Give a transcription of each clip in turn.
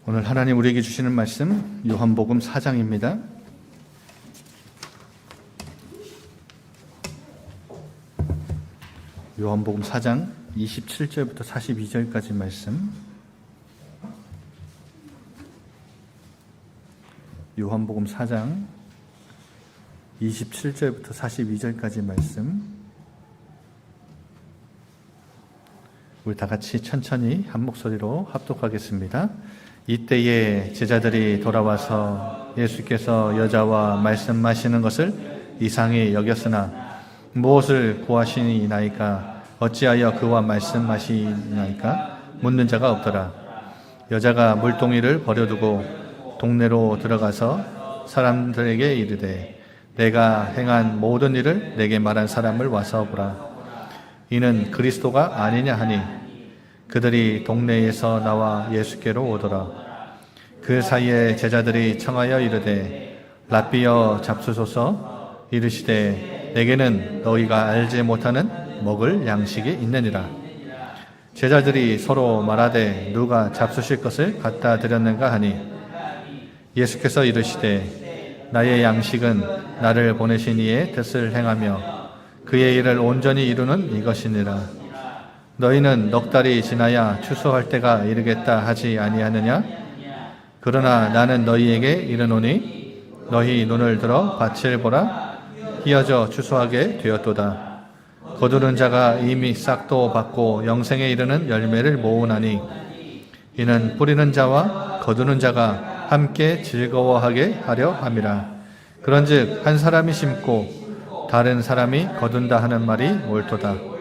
오늘 하나님 우리에게 주시는 말씀 요한복음 4장입니다. 요한복음 4장 27절부터 42절까지 말씀. 요한복음 4장 27절부터 42절까지 말씀. 우리 다 같이 천천히 한 목소리로 합독하겠습니다. 이때에 제자들이 돌아와서 예수께서 여자와 말씀하시는 것을 이상히 여겼으나 무엇을 구하시나이까? 어찌하여 그와 말씀하시나이까? 묻는 자가 없더라. 여자가 물동이를 버려두고 동네로 들어가서 사람들에게 이르되 내가 행한 모든 일을 내게 말한 사람을 와서 보라. 이는 그리스도가 아니냐 하니 그들이 동네에서 나와 예수께로 오더라. 그 사이에 제자들이 청하여 이르되 랍비여 잡수소서. 이르시되 내게는 너희가 알지 못하는 먹을 양식이 있느니라. 제자들이 서로 말하되 누가 잡수실 것을 갖다 드렸는가 하니 예수께서 이르시되 나의 양식은 나를 보내신 이의 뜻을 행하며 그의 일을 온전히 이루는 이것이니라. 너희는 넉 달이 지나야 추수할 때가 이르겠다 하지 아니하느냐? 그러나 나는 너희에게 이르노니 너희 눈을 들어 밭을 보라. 희어져 추수하게 되었도다. 거두는 자가 이미 싹도 받고 영생에 이르는 열매를 모으나니 이는 뿌리는 자와 거두는 자가 함께 즐거워하게 하려 함이라. 그런즉 한 사람이 심고 다른 사람이 거둔다 하는 말이 옳도다.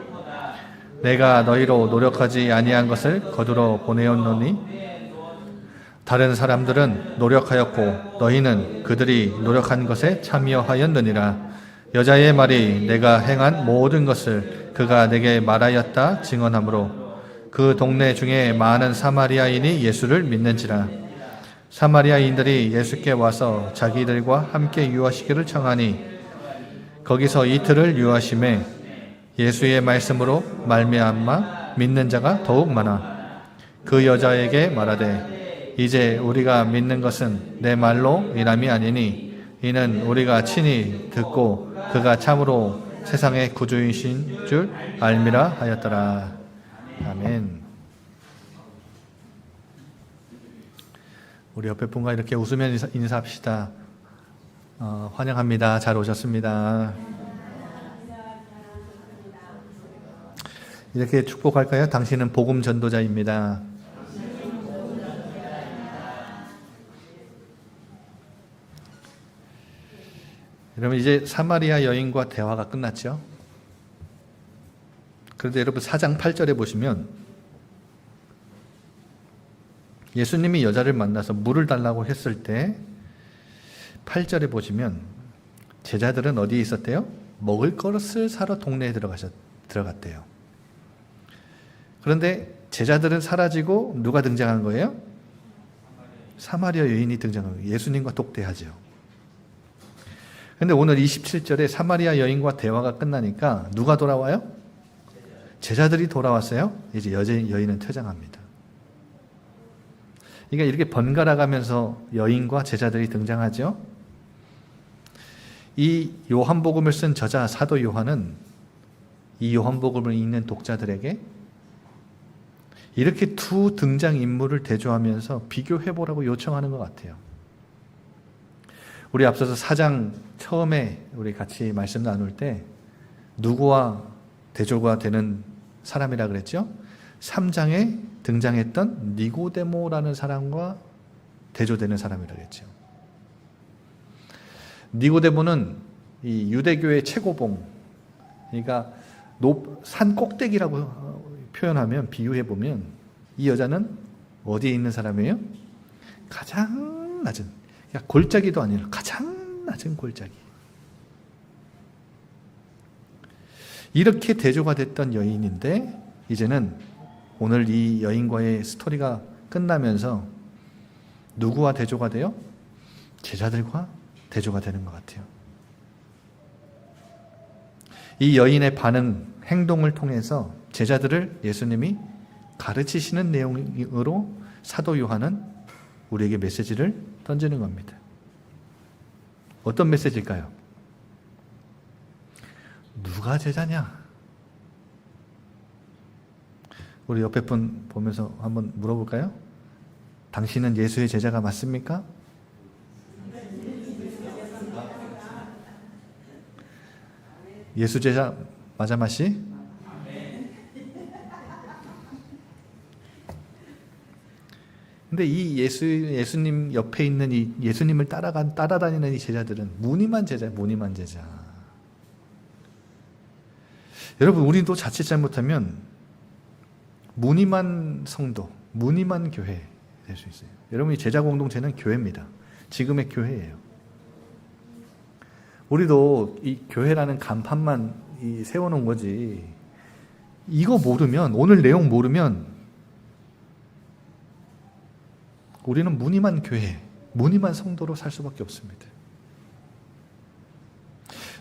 내가 너희로 노력하지 아니한 것을 거두러 보내었노니 다른 사람들은 노력하였고 너희는 그들이 노력한 것에 참여하였느니라. 여자의 말이 내가 행한 모든 것을 그가 내게 말하였다 증언하므로 그 동네 중에 많은 사마리아인이 예수를 믿는지라. 사마리아인들이 예수께 와서 자기들과 함께 유하시기를 청하니 거기서 이틀을 유하심에 예수의 말씀으로 말미암아 믿는 자가 더욱 많아. 그 여자에게 말하되 이제 우리가 믿는 것은 내 말로 인함이 아니니 이는 우리가 친히 듣고 그가 참으로 세상의 구주이신 줄 알미라 하였더라. 아멘. 우리 옆에 분과 이렇게 웃으며 인사합시다. 환영합니다. 잘 오셨습니다. 이렇게 축복할까요? 당신은 복음 전도자입니다. 여러분 이제 사마리아 여인과 대화가 끝났죠? 그런데 여러분 4장 8절에 보시면 예수님이 여자를 만나서 물을 달라고 했을 때 8절에 보시면 제자들은 어디에 있었대요? 먹을 것을 사러 동네에 들어갔대요. 그런데 제자들은 사라지고 누가 등장한 거예요? 사마리아 여인이 등장한 거예요. 예수님과 독대하죠. 그런데 오늘 27절에 사마리아 여인과 대화가 끝나니까 누가 돌아와요? 제자들이 돌아왔어요. 이제 여인은 퇴장합니다. 그러니까 이렇게 번갈아 가면서 여인과 제자들이 등장하죠. 이 요한복음을 쓴 저자 사도 요한은 이 요한복음을 읽는 독자들에게 이렇게 두 등장인물을 대조하면서 비교해보라고 요청하는 것 같아요. 우리 앞서서 4장 처음에 우리 같이 말씀 나눌 때 누구와 대조가 되는 사람이라 그랬죠? 3장에 등장했던 니고데모라는 사람과 대조되는 사람이라 그랬죠. 니고데모는 이 유대교의 최고봉, 그러니까 산 꼭대기라고 표현하면 비유해보면 이 여자는 어디에 있는 사람이에요? 가장 낮은, 그러니까 골짜기도 아니라 가장 낮은 골짜기. 이렇게 대조가 됐던 여인인데 이제는 오늘 이 여인과의 스토리가 끝나면서 누구와 대조가 돼요? 제자들과 대조가 되는 것 같아요. 이 여인의 반응, 행동을 통해서 제자들을 예수님이 가르치시는 내용으로 사도 요한은 우리에게 메시지를 던지는 겁니다. 어떤 메시지일까요? 누가 제자냐? 우리 옆에 분 보면서 한번 물어볼까요? 당신은 예수의 제자가 맞습니까? 예수 제자 맞아 마시? 근데 이 예수님 옆에 있는 이 예수님을 따라다니는 이 제자들은 무늬만 제자. 여러분, 우리도 자칫 잘못하면 무늬만 성도, 무늬만 교회 될 수 있어요. 여러분, 이 제자 공동체는 교회입니다. 지금의 교회예요. 우리도 이 교회라는 간판만 세워놓은 거지. 이거 모르면, 오늘 내용 모르면 우리는 무늬만 교회, 무늬만 성도로 살 수밖에 없습니다.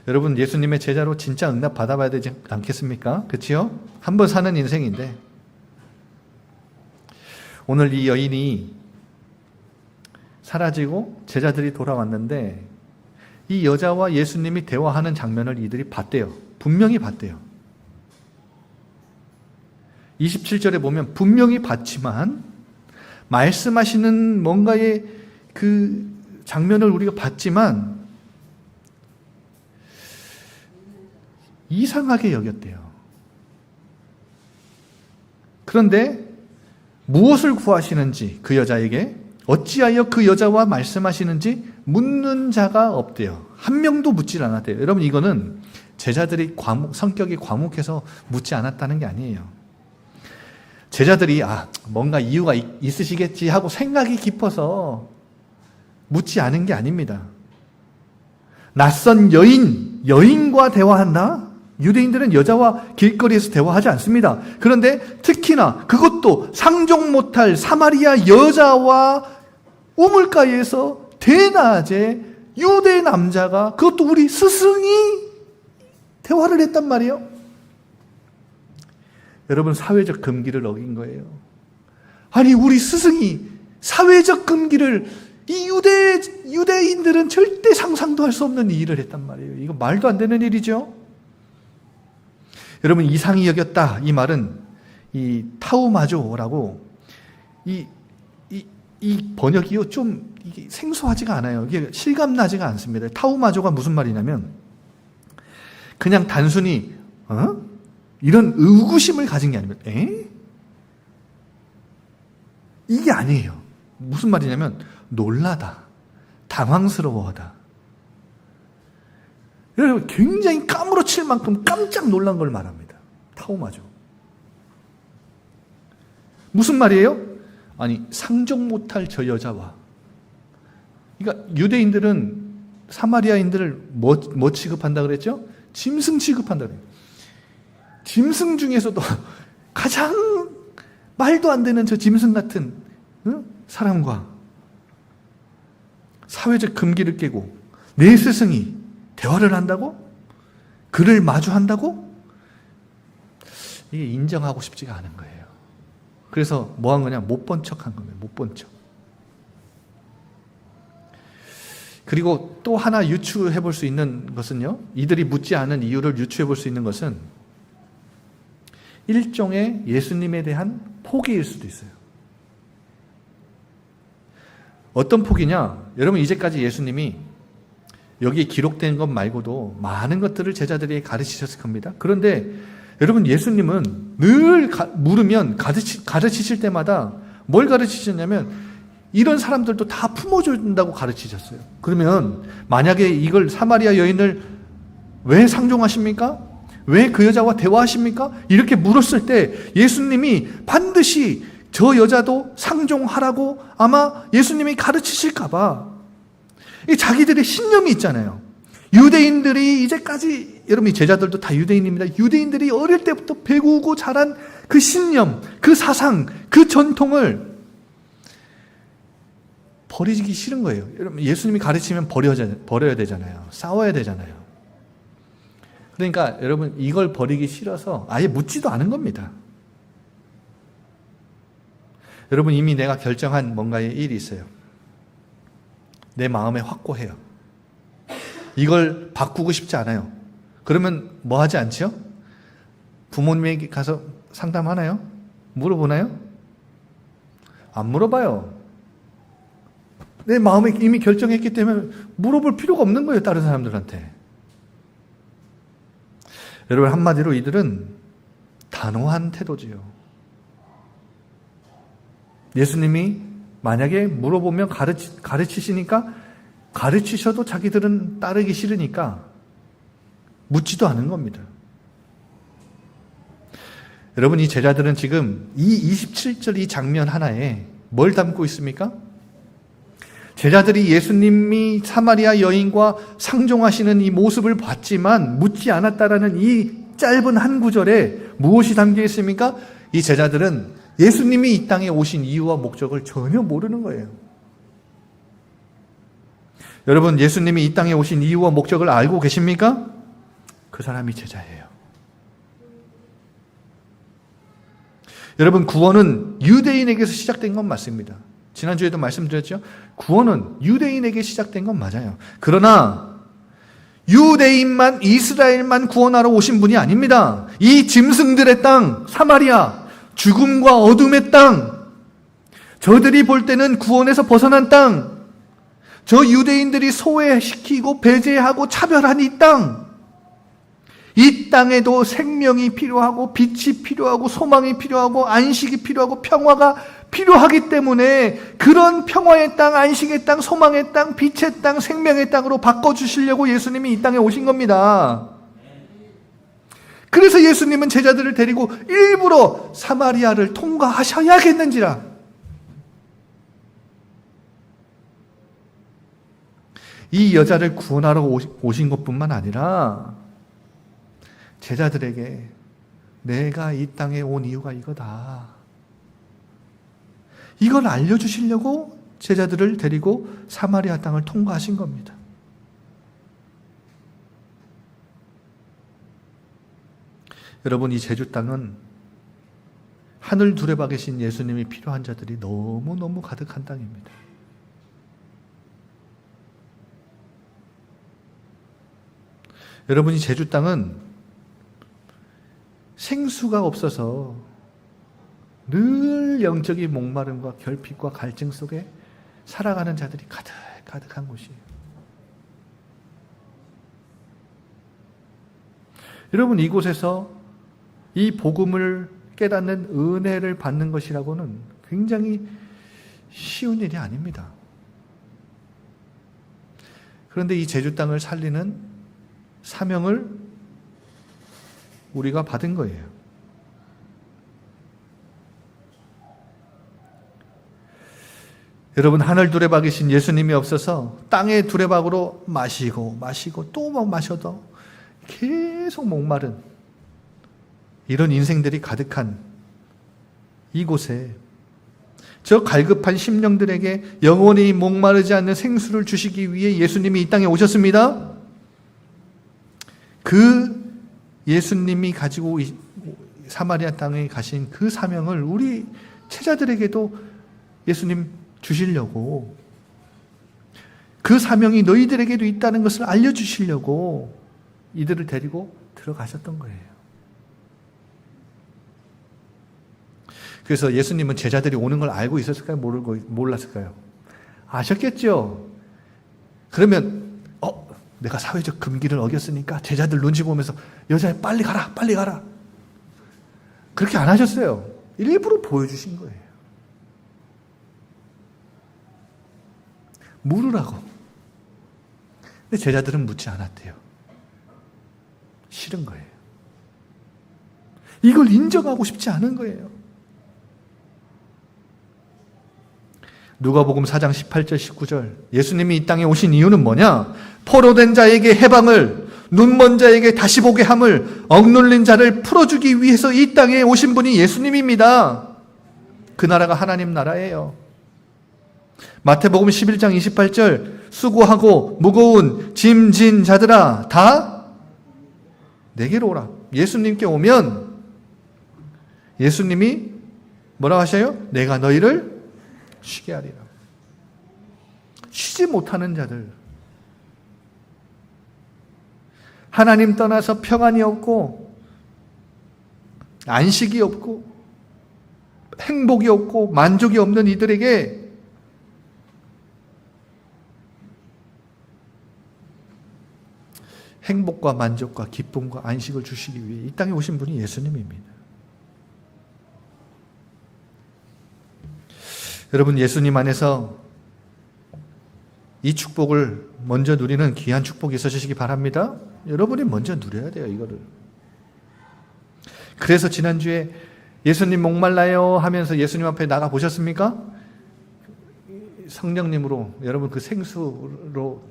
여러분, 예수님의 제자로 진짜 응답 받아봐야 되지 않겠습니까? 그치요? 한 번 사는 인생인데, 오늘 이 여인이 사라지고 제자들이 돌아왔는데 이 여자와 예수님이 대화하는 장면을 이들이 봤대요. 분명히 봤대요. 27절에 보면 분명히 봤지만 말씀하시는 뭔가의 그 장면을 우리가 봤지만 이상하게 여겼대요. 그런데 무엇을 구하시는지 그 여자에게 어찌하여 그 여자와 말씀하시는지 묻는 자가 없대요. 한 명도 묻질 않았대요. 여러분, 이거는 제자들이 성격이 과묵해서 묻지 않았다는 게 아니에요. 제자들이 뭔가 이유가 있으시겠지 하고 생각이 깊어서 묻지 않은 게 아닙니다. 낯선 여인과 대화한다? 유대인들은 여자와 길거리에서 대화하지 않습니다. 그런데 특히나 그것도 상종 못할 사마리아 여자와 우물가에서 대낮에 유대 남자가, 그것도 우리 스승이 대화를 했단 말이에요. 여러분, 사회적 금기를 어긴 거예요. 아니, 우리 스승이 사회적 금기를, 이 유대인들은 절대 상상도 할 수 없는 이 일을 했단 말이에요. 이거 말도 안 되는 일이죠. 여러분, 이상히 여겼다, 이 말은 이 타우마조라고, 이 번역이요, 좀 이게 생소하지가 않아요. 이게 실감나지가 않습니다. 타우마조가 무슨 말이냐면 그냥 단순히 이런 의구심을 가진 게 아니면 이게 아니에요. 무슨 말이냐면 놀라다, 당황스러워하다. 여러분, 굉장히 까무러칠 만큼 깜짝 놀란 걸 말합니다. 타오마죠. 무슨 말이에요? 아니, 상종 못할 저 여자와, 그러니까 유대인들은 사마리아인들을 뭐 취급한다 그랬죠? 짐승 취급한다 그래요. 짐승 중에서도 가장 말도 안 되는 저 짐승 같은 사람과 사회적 금기를 깨고 내 스승이 대화를 한다고? 그를 마주한다고? 이게 인정하고 싶지가 않은 거예요. 그래서 뭐 한 거냐? 못 본 척 한 거예요. 못 본 척. 그리고 또 하나 유추해 볼 수 있는 것은요, 이들이 묻지 않은 이유를 유추해 볼 수 있는 것은 일종의 예수님에 대한 포기일 수도 있어요. 어떤 포기냐? 여러분, 이제까지 예수님이 여기에 기록된 것 말고도 많은 것들을 제자들에게 가르치셨을 겁니다. 그런데 여러분, 예수님은 늘 물으면 가르치실 때마다 뭘 가르치셨냐면 이런 사람들도 다 품어준다고 가르치셨어요. 그러면 만약에 이걸 사마리아 여인을 왜 상종하십니까? 왜 그 여자와 대화하십니까? 이렇게 물었을 때 예수님이 반드시 저 여자도 상종하라고 아마 예수님이 가르치실까봐 자기들의 신념이 있잖아요. 유대인들이 이제까지, 여러분, 제자들도 다 유대인입니다. 유대인들이 어릴 때부터 배우고 자란 그 신념, 그 사상, 그 전통을 버리기 싫은 거예요. 여러분, 예수님이 가르치면 버려야 되잖아요. 싸워야 되잖아요. 그러니까 여러분, 이걸 버리기 싫어서 아예 묻지도 않은 겁니다. 여러분, 이미 내가 결정한 뭔가의 일이 있어요. 내 마음에 확고해요. 이걸 바꾸고 싶지 않아요. 그러면 뭐 하지 않죠? 부모님에게 가서 상담하나요? 물어보나요? 안 물어봐요. 내 마음에 이미 결정했기 때문에 물어볼 필요가 없는 거예요, 다른 사람들한테. 여러분, 한마디로 이들은 단호한 태도지요. 예수님이 만약에 물어보면 가르치시니까 가르치셔도 자기들은 따르기 싫으니까 묻지도 않은 겁니다. 여러분, 이 제자들은 지금 이 27절 이 장면 하나에 뭘 담고 있습니까? 제자들이 예수님이 사마리아 여인과 상종하시는 이 모습을 봤지만 묻지 않았다라는 이 짧은 한 구절에 무엇이 담겨 있습니까? 이 제자들은 예수님이 이 땅에 오신 이유와 목적을 전혀 모르는 거예요. 여러분, 예수님이 이 땅에 오신 이유와 목적을 알고 계십니까? 그 사람이 제자예요. 여러분, 구원은 유대인에게서 시작된 건 맞습니다. 지난주에도 말씀드렸죠? 구원은 유대인에게 시작된 건 맞아요. 그러나 유대인만, 이스라엘만 구원하러 오신 분이 아닙니다. 이 짐승들의 땅, 사마리아, 죽음과 어둠의 땅, 저들이 볼 때는 구원에서 벗어난 땅, 저 유대인들이 소외시키고 배제하고 차별한 이 땅, 이 땅에도 생명이 필요하고 빛이 필요하고 소망이 필요하고 안식이 필요하고 평화가 필요하기 때문에 그런 평화의 땅, 안식의 땅, 소망의 땅, 빛의 땅, 생명의 땅으로 바꿔주시려고 예수님이 이 땅에 오신 겁니다. 그래서 예수님은 제자들을 데리고 일부러 사마리아를 통과하셔야겠는지라. 이 여자를 구원하러 오신 것뿐만 아니라 제자들에게 내가 이 땅에 온 이유가 이거다, 이걸 알려주시려고 제자들을 데리고 사마리아 땅을 통과하신 겁니다. 여러분, 이 제주 땅은 하늘 두레바 계신 예수님이 필요한 자들이 너무너무 가득한 땅입니다. 여러분, 이 제주 땅은 생수가 없어서 늘 영적인 목마름과 결핍과 갈증 속에 살아가는 자들이 가득한 곳이에요. 여러분, 이곳에서 이 복음을 깨닫는 은혜를 받는 것이라고는 굉장히 쉬운 일이 아닙니다. 그런데 이 제주 땅을 살리는 사명을 우리가 받은 거예요. 여러분, 하늘 두레박이신 예수님이 없어서 땅의 두레박으로 마시고 또 마셔도 계속 목마른 이런 인생들이 가득한 이곳에 저 갈급한 심령들에게 영원히 목마르지 않는 생수를 주시기 위해 예수님이 이 땅에 오셨습니다. 그 예수님이 가지고 사마리아 땅에 가신 그 사명을 우리 제자들에게도 예수님 주시려고, 그 사명이 너희들에게도 있다는 것을 알려주시려고 이들을 데리고 들어가셨던 거예요. 그래서 예수님은 제자들이 오는 걸 알고 있었을까요? 몰랐을까요? 아셨겠죠? 그러면 내가 사회적 금기를 어겼으니까 제자들 눈치 보면서 여자애 빨리 가라, 빨리 가라. 그렇게 안 하셨어요. 일부러 보여주신 거예요. 물으라고. 근데 제자들은 묻지 않았대요. 싫은 거예요. 이걸 인정하고 싶지 않은 거예요. 누가복음 4장 18절 19절, 예수님이 이 땅에 오신 이유는 뭐냐? 포로된 자에게 해방을, 눈먼 자에게 다시 보게 함을, 억눌린 자를 풀어주기 위해서 이 땅에 오신 분이 예수님입니다. 그 나라가 하나님 나라예요. 마태복음 11장 28절, 수고하고 무거운 짐 진 자들아 다 내게로 오라. 예수님께 오면 예수님이 뭐라고 하셔요? 내가 너희를 쉬게 하리라. 쉬지 못하는 자들, 하나님 떠나서 평안이 없고 안식이 없고 행복이 없고 만족이 없는 이들에게 행복과 만족과 기쁨과 안식을 주시기 위해 이 땅에 오신 분이 예수님입니다. 여러분, 예수님 안에서 이 축복을 먼저 누리는 귀한 축복이 있으시기 바랍니다. 여러분이 먼저 누려야 돼요, 이거를. 그래서 지난주에 예수님 목말라요 하면서 예수님 앞에 나가 보셨습니까? 성령님으로, 여러분 그 생수로,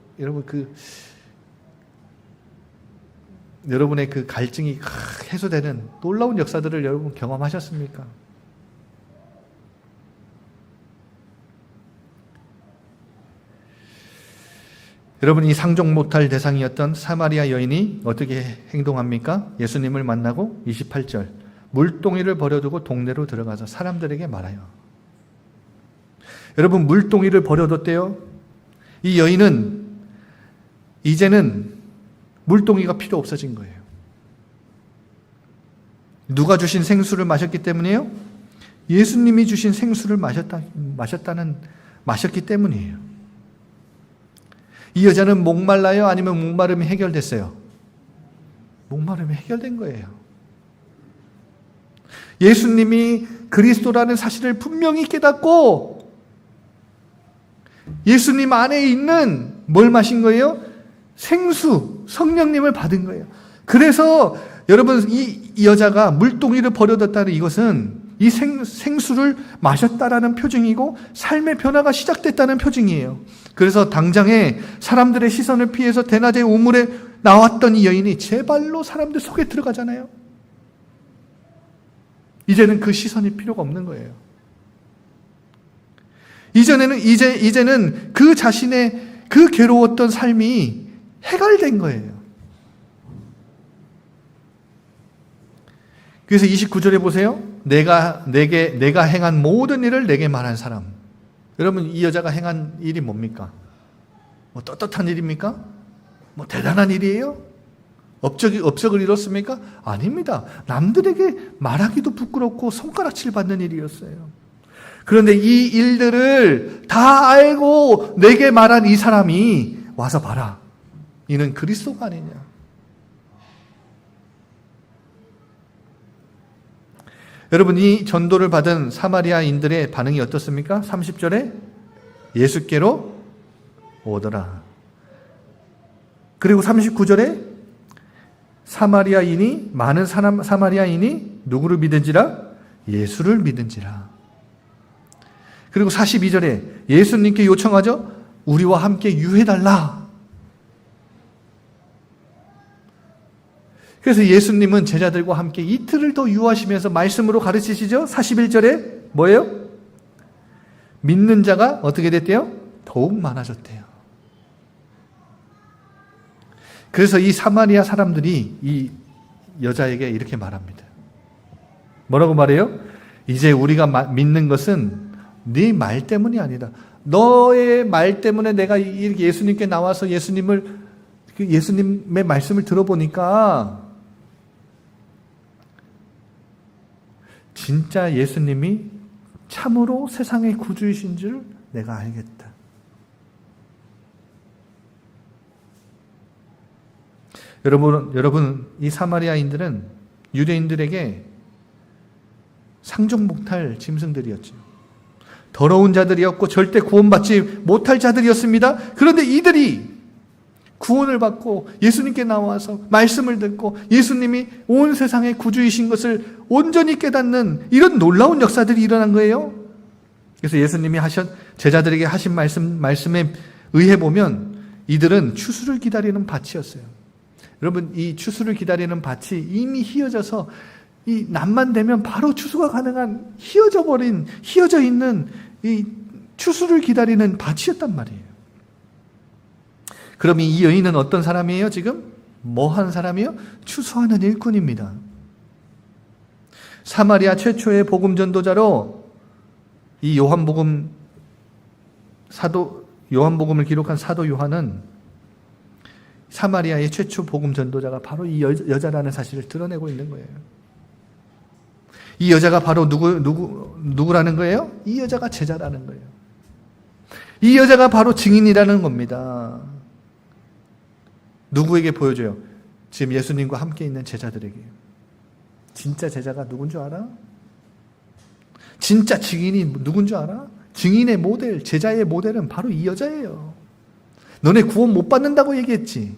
여러분의 그 갈증이 해소되는 놀라운 역사들을 여러분 경험하셨습니까? 여러분, 이 상종 못할 대상이었던 사마리아 여인이 어떻게 행동합니까? 예수님을 만나고 28절, 물동이를 버려두고 동네로 들어가서 사람들에게 말해요. 여러분, 물동이를 버려뒀대요. 이 여인은 이제는 물동이가 필요 없어진 거예요. 누가 주신 생수를 마셨기 때문이에요? 예수님이 주신 생수를 마셨기 때문이에요. 이 여자는 목말라요? 아니면 목마름이 해결됐어요? 목마름이 해결된 거예요. 예수님이 그리스도라는 사실을 분명히 깨닫고 예수님 안에 있는 뭘 마신 거예요? 생수, 성령님을 받은 거예요. 그래서 여러분, 이 여자가 물동이를 버려뒀다는 이것은 이 생수를 마셨다라는 표징이고 삶의 변화가 시작됐다는 표징이에요. 그래서 당장에 사람들의 시선을 피해서 대낮에 우물에 나왔던 이 여인이 제 발로 사람들 속에 들어가잖아요. 이제는 그 시선이 필요가 없는 거예요. 이제는 그 자신의 그 괴로웠던 삶이 해결된 거예요. 그래서 29절에 보세요. 내가 행한 모든 일을 내게 말한 사람. 여러분, 이 여자가 행한 일이 뭡니까? 뭐 떳떳한 일입니까? 뭐 대단한 일이에요? 업적을 이뤘습니까? 아닙니다. 남들에게 말하기도 부끄럽고 손가락질 받는 일이었어요. 그런데 이 일들을 다 알고 내게 말한 이 사람이 와서 봐라. 이는 그리스도가 아니냐. 여러분, 이 전도를 받은 사마리아인들의 반응이 어떻습니까? 30절에 예수께로 오더라. 그리고 39절에 많은 사마리아인이 누구를 믿은지라? 예수를 믿은지라. 그리고 42절에 예수님께 요청하죠. 우리와 함께 유해달라. 그래서 예수님은 제자들과 함께 이틀을 더 유하시면서 말씀으로 가르치시죠. 41절에 뭐예요? 믿는 자가 어떻게 됐대요? 더욱 많아졌대요. 그래서 이 사마리아 사람들이 이 여자에게 이렇게 말합니다. 뭐라고 말해요? 이제 우리가 믿는 것은 네 말 때문이 아니다. 너의 말 때문에 내가 이렇게 예수님께 나와서 예수님의 말씀을 들어보니까 진짜 예수님이 참으로 세상의 구주이신 줄 내가 알겠다. 여러분, 이 사마리아인들은 유대인들에게 상종못할 짐승들이었죠. 더러운 자들이었고 절대 구원받지 못할 자들이었습니다. 그런데 이들이 구원을 받고 예수님께 나와서 말씀을 듣고 예수님이 온 세상의 구주이신 것을 온전히 깨닫는 이런 놀라운 역사들이 일어난 거예요. 그래서 예수님이 제자들에게 하신 말씀에 의해 보면 이들은 추수를 기다리는 밭이었어요. 여러분, 이 추수를 기다리는 밭이 이미 휘어져서 이 낮만 되면 바로 추수가 가능한 휘어져 있는 이 추수를 기다리는 밭이었단 말이에요. 그럼 이 여인은 어떤 사람이에요? 지금 뭐한 사람이에요? 추수하는 일꾼입니다. 사마리아 최초의 복음 전도자로 이 요한복음을 기록한 사도 요한은 사마리아의 최초 복음 전도자가 바로 이 여자라는 사실을 드러내고 있는 거예요. 이 여자가 바로 누구라는 거예요? 이 여자가 제자라는 거예요. 이 여자가 바로 증인이라는 겁니다. 누구에게 보여줘요? 지금 예수님과 함께 있는 제자들에게. 진짜 제자가 누군 줄 알아? 진짜 증인이 누군 줄 알아? 증인의 모델, 제자의 모델은 바로 이 여자예요. 너네 구원 못 받는다고 얘기했지.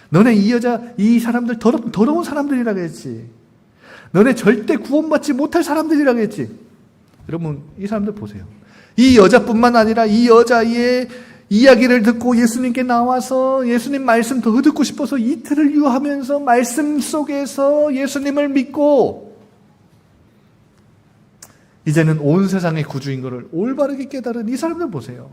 너네 이 사람들 더러운 사람들이라고 했지. 너네 절대 구원받지 못할 사람들이라고 했지. 여러분, 이 사람들 보세요. 이 여자뿐만 아니라 이 여자의 이야기를 듣고 예수님께 나와서 예수님 말씀 더 듣고 싶어서 이틀을 유하면서 말씀 속에서 예수님을 믿고 이제는 온 세상의 구주인 것을 올바르게 깨달은 이 사람들 보세요.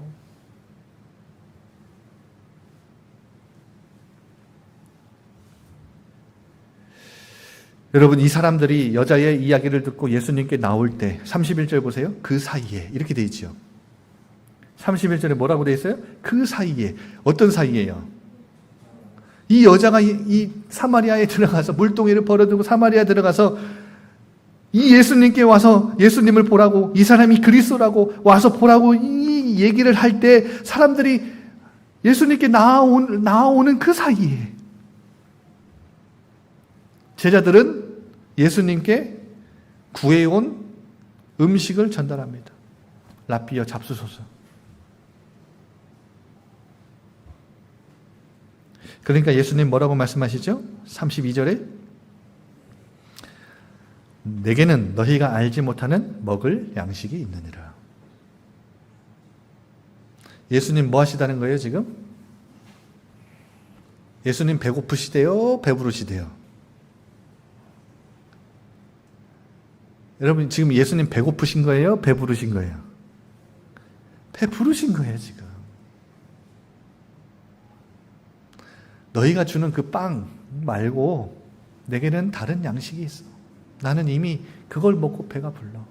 여러분, 이 사람들이 여자의 이야기를 듣고 예수님께 나올 때 31절 보세요. 그 사이에 이렇게 돼 있죠. 31절에 뭐라고 돼 있어요? 그 사이에. 어떤 사이에요? 이 여자가 이 사마리아에 들어가서 물동이를 벌어두고 사마리아에 들어가서 이 예수님께 와서 예수님을 보라고, 이 사람이 그리스도라고 와서 보라고 이 얘기를 할 때 사람들이 예수님께 나오는 그 사이에 제자들은 예수님께 구해온 음식을 전달합니다. 라삐어 잡수소서. 그러니까 예수님 뭐라고 말씀하시죠? 32절에 내게는 너희가 알지 못하는 먹을 양식이 있느니라. 예수님 뭐 하시다는 거예요 지금? 예수님 배고프시대요? 배부르시대요? 여러분, 지금 예수님 배고프신 거예요? 배부르신 거예요? 배부르신 거예요 지금. 너희가 주는 그 빵 말고 내게는 다른 양식이 있어. 나는 이미 그걸 먹고 배가 불러.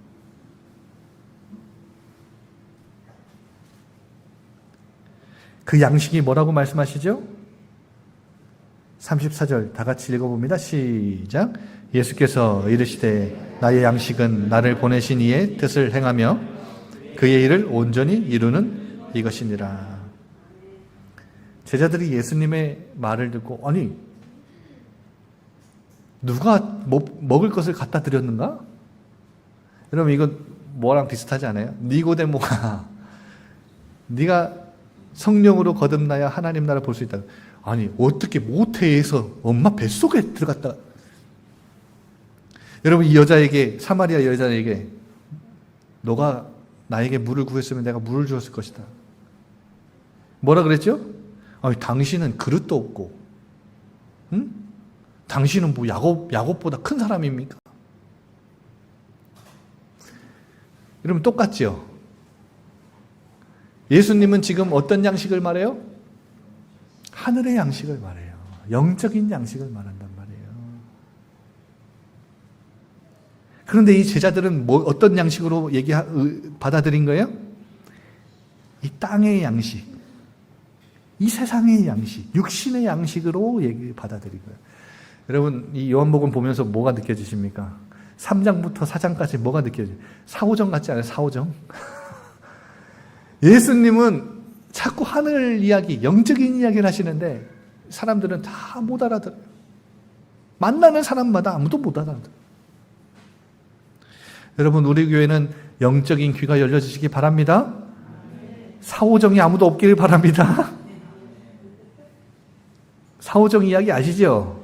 그 양식이 뭐라고 말씀하시죠? 34절 다 같이 읽어봅니다. 시작. 예수께서 이르시되 나의 양식은 나를 보내신 이의 뜻을 행하며 그의 일을 온전히 이루는 이것이니라. 제자들이 예수님의 말을 듣고 아니 누가 먹을 것을 갖다 드렸는가? 여러분, 이건 뭐랑 비슷하지 않아요? 니고데모가 네가 성령으로 거듭나야 하나님 나라 볼 수 있다. 아니 어떻게 모태에서 엄마 뱃속에 들어갔다. 여러분, 이 여자에게, 사마리아 여자에게 너가 나에게 물을 구했으면 내가 물을 주었을 것이다. 뭐라 그랬죠? 아니, 당신은 그릇도 없고, 응? 당신은 뭐 야곱보다 큰 사람입니까? 여러분, 똑같죠? 예수님은 지금 어떤 양식을 말해요? 하늘의 양식을 말해요. 영적인 양식을 말한단 말이에요. 그런데 이 제자들은 어떤 양식으로 받아들인 거예요? 이 땅의 양식, 이 세상의 양식, 육신의 양식으로 받아들인 거예요. 여러분, 이 요한복음 보면서 뭐가 느껴지십니까? 3장부터 4장까지 뭐가 느껴져요? 사오정 같지 않아요? 사오정? 예수님은 자꾸 하늘 이야기, 영적인 이야기를 하시는데 사람들은 다 못 알아들어요. 만나는 사람마다 아무도 못 알아들어요. 여러분, 우리 교회는 영적인 귀가 열려지시기 바랍니다. 사오정이 아무도 없기를 바랍니다. 사오정 이야기 아시죠?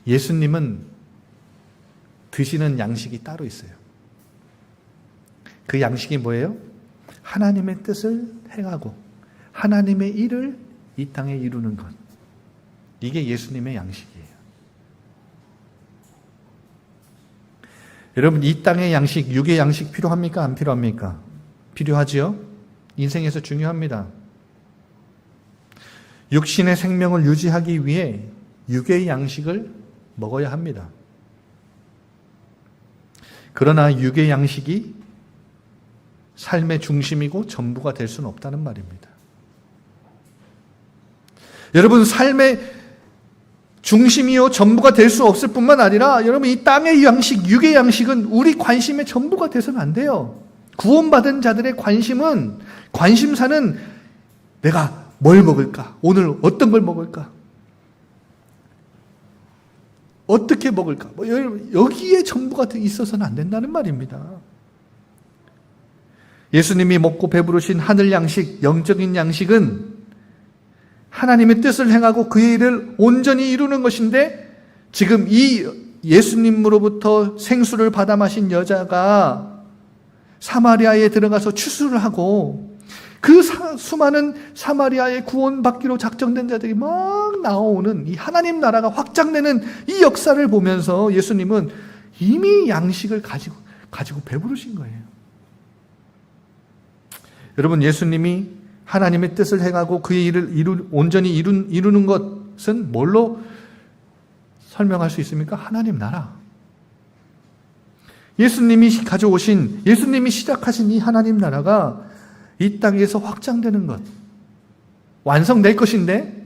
예수님은 드시는 양식이 따로 있어요. 그 양식이 뭐예요? 하나님의 뜻을 행하고 하나님의 일을 이 땅에 이루는 것. 이게 예수님의 양식이에요. 여러분, 이 땅의 양식, 육의 양식 필요합니까? 안 필요합니까? 필요하지요? 인생에서 중요합니다. 육신의 생명을 유지하기 위해 육의 양식을 먹어야 합니다. 그러나 육의 양식이 삶의 중심이고 전부가 될 수는 없다는 말입니다. 여러분, 삶의 중심이요 전부가 될 수 없을 뿐만 아니라 여러분, 이 땅의 양식, 육의 양식은 우리 관심의 전부가 돼서는 안 돼요. 구원받은 자들의 관심사는 내가 뭘 먹을까? 오늘 어떤 걸 먹을까? 어떻게 먹을까? 여기에 전부가 있어서는 안 된다는 말입니다. 예수님이 먹고 배부르신 하늘 양식, 영적인 양식은 하나님의 뜻을 행하고 그의 일을 온전히 이루는 것인데, 지금 이 예수님으로부터 생수를 받아 마신 여자가 사마리아에 들어가서 추수를 하고 그 수많은 사마리아에 구원받기로 작정된 자들이 막 나오는 이 하나님 나라가 확장되는 이 역사를 보면서 예수님은 이미 양식을 가지고 배부르신 거예요. 여러분, 예수님이 하나님의 뜻을 행하고 그의 일을 온전히 이루는 것은 뭘로 설명할 수 있습니까? 하나님 나라. 예수님이 시작하신 이 하나님 나라가 이 땅에서 확장되는 것, 완성될 것인데,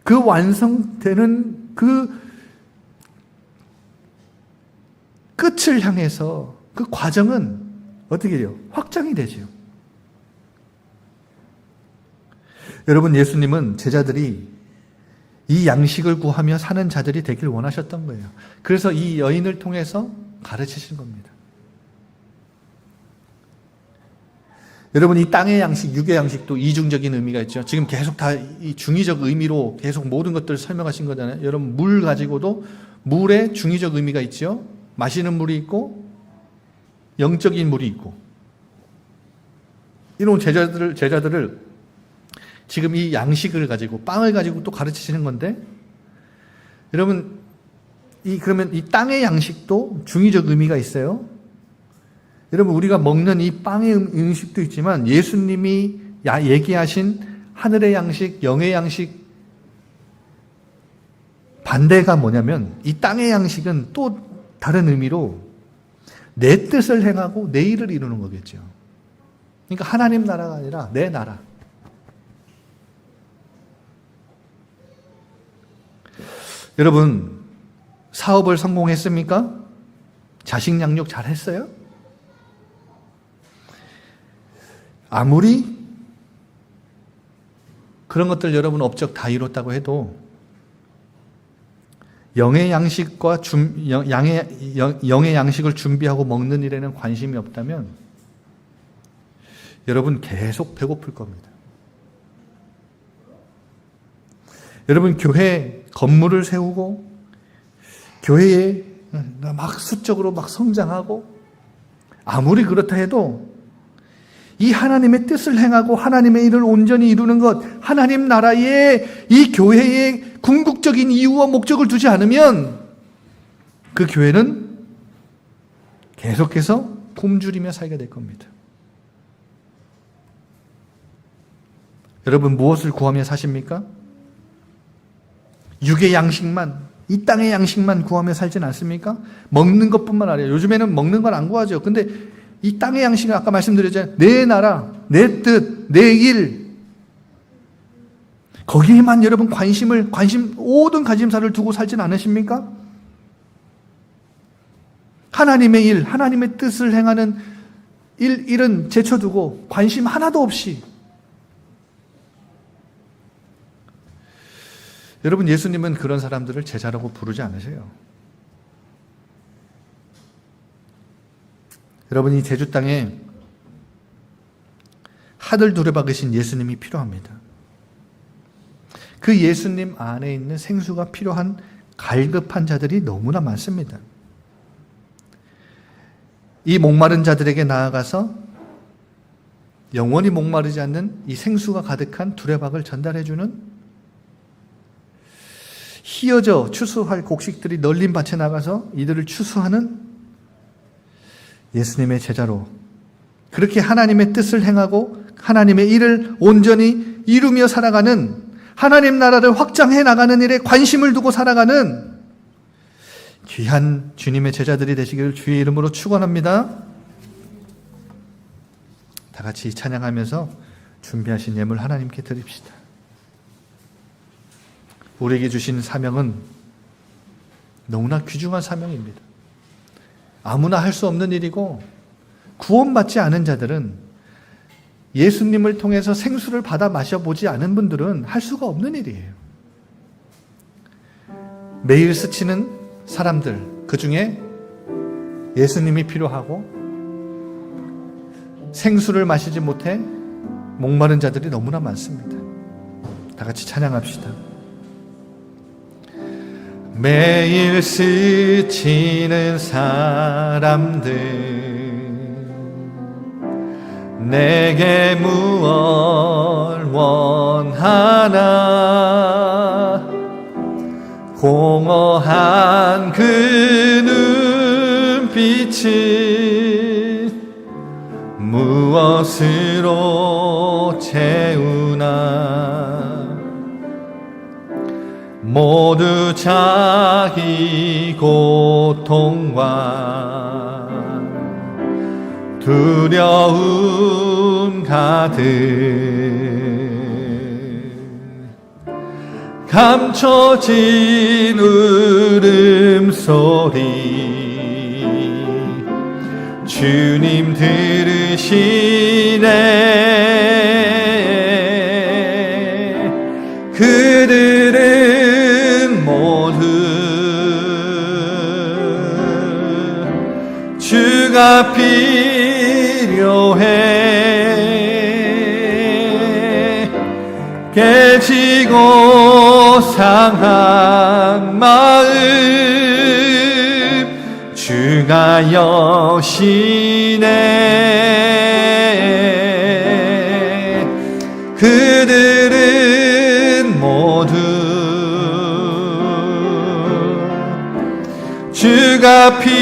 그 완성되는 그 끝을 향해서 그 과정은 어떻게 해요? 확장이 되죠. 여러분, 예수님은 제자들이 이 양식을 구하며 사는 자들이 되길 원하셨던 거예요. 그래서 이 여인을 통해서 가르치신 겁니다. 여러분, 이 땅의 양식, 육의 양식도 이중적인 의미가 있죠. 지금 계속 다 이 중의적 의미로 계속 모든 것들을 설명하신 거잖아요. 여러분, 물 가지고도 물의 중의적 의미가 있죠. 마시는 물이 있고 영적인 물이 있고. 이런 제자들을 지금 이 양식을 가지고, 빵을 가지고 또 가르치시는 건데, 여러분, 그러면 이 땅의 양식도 중의적 의미가 있어요. 여러분, 우리가 먹는 이 빵의 음식도 있지만 예수님이 얘기하신 하늘의 양식, 영의 양식, 반대가 뭐냐면 이 땅의 양식은 또 다른 의미로 내 뜻을 행하고 내 일을 이루는 거겠죠. 그러니까 하나님 나라가 아니라 내 나라. 여러분, 사업을 성공했습니까? 자식 양육 잘했어요? 아무리 그런 것들 여러분 업적 다 이뤘다고 해도 영의 양식과 영의 양식을 준비하고 먹는 일에는 관심이 없다면 여러분 계속 배고플 겁니다. 여러분, 교회 건물을 세우고 교회에 막 수적으로 막 성장하고 아무리 그렇다 해도 이 하나님의 뜻을 행하고 하나님의 일을 온전히 이루는 것, 하나님 나라에 이 교회에 궁극적인 이유와 목적을 두지 않으면 그 교회는 계속해서 굶주리며 살게 될 겁니다. 여러분, 무엇을 구하며 사십니까? 육의 양식만, 이 땅의 양식만 구하며 살진 않습니까? 먹는 것뿐만 아니라 요즘에는 먹는 건 안 구하죠. 근데 이 땅의 양식은 아까 말씀드렸잖아요. 내 나라, 내 뜻, 내 일, 거기에만 여러분 모든 관심사를 두고 살진 않으십니까? 하나님의 일, 하나님의 뜻을 행하는 일은 제쳐두고 관심 하나도 없이. 여러분, 예수님은 그런 사람들을 제자라고 부르지 않으세요. 여러분, 이 제주 땅에 하늘 두루박으신 예수님이 필요합니다. 그 예수님 안에 있는 생수가 필요한 갈급한 자들이 너무나 많습니다. 이 목마른 자들에게 나아가서 영원히 목마르지 않는 이 생수가 가득한 두레박을 전달해주는, 희어져 추수할 곡식들이 널린 밭에 나가서 이들을 추수하는 예수님의 제자로, 그렇게 하나님의 뜻을 행하고 하나님의 일을 온전히 이루며 살아가는 하나님 나라를 확장해 나가는 일에 관심을 두고 살아가는 귀한 주님의 제자들이 되시기를 주의 이름으로 축원합니다. 다 같이 찬양하면서 준비하신 예물 하나님께 드립시다. 우리에게 주신 사명은 너무나 귀중한 사명입니다. 아무나 할 수 없는 일이고 구원받지 않은 자들은, 예수님을 통해서 생수를 받아 마셔보지 않은 분들은 할 수가 없는 일이에요. 매일 스치는 사람들, 그 중에 예수님이 필요하고 생수를 마시지 못해 목마른 자들이 너무나 많습니다. 다 같이 찬양합시다. 매일 스치는 사람들, 내게 무엇 원하나, 공허한 그 눈빛은 무엇으로 채우나. 모두 자기 고통과 두려움 가득 감춰진 울음소리 주님 들으시네. 그들은 모두 주가 필요해. 깨지고 상한 마음 주가 여시네. 그들은 모두 주가 필요해.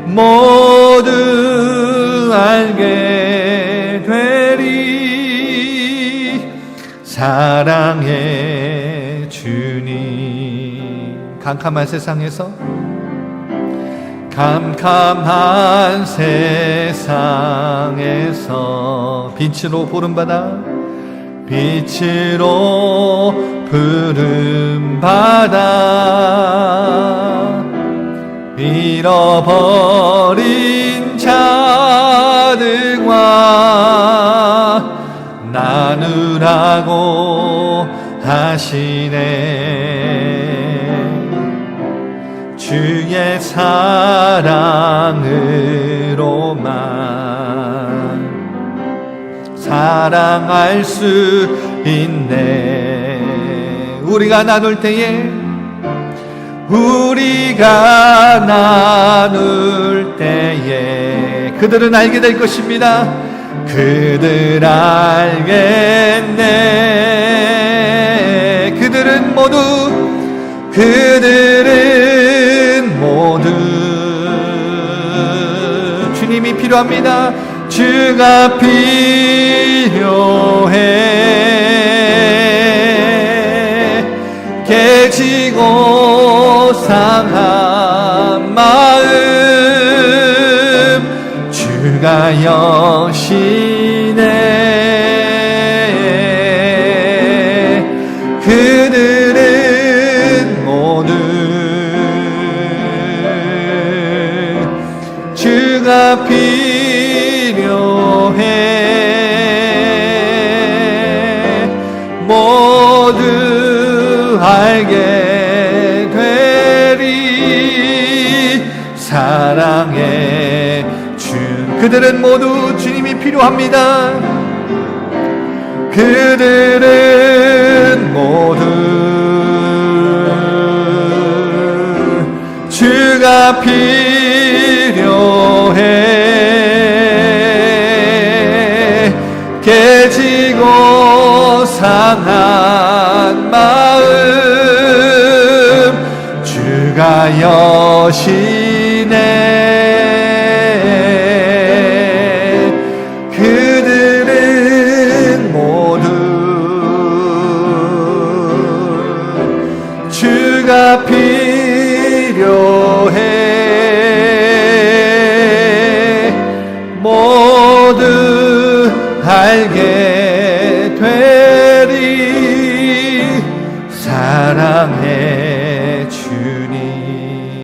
모두 알게 되리 사랑의 주님. 캄캄한 세상에서, 캄캄한 세상에서 빛으로 부름받아, 빛으로 부름받아 잃어버린 자들과 나누라고 하시네. 주의 사랑으로만 사랑할 수 있네. 우리가 나눌 때에, 우리가 나눌 때에 그들은 알게 될 것입니다. 그들 알겠네. 그들은 모두 주님이 필요합니다. 주가 필요해. 깨지고 상한 마음 주가 여시네. 그들은 모두 주가 필요해. 모두 알게 되리 사랑의 주. 그들은 모두 주님이 필요합니다. 그들은 모두 주가 필요해. 깨지고 상한 마음 주가 여시네. 내가 필요해 모두 알게 되리 사랑해 주님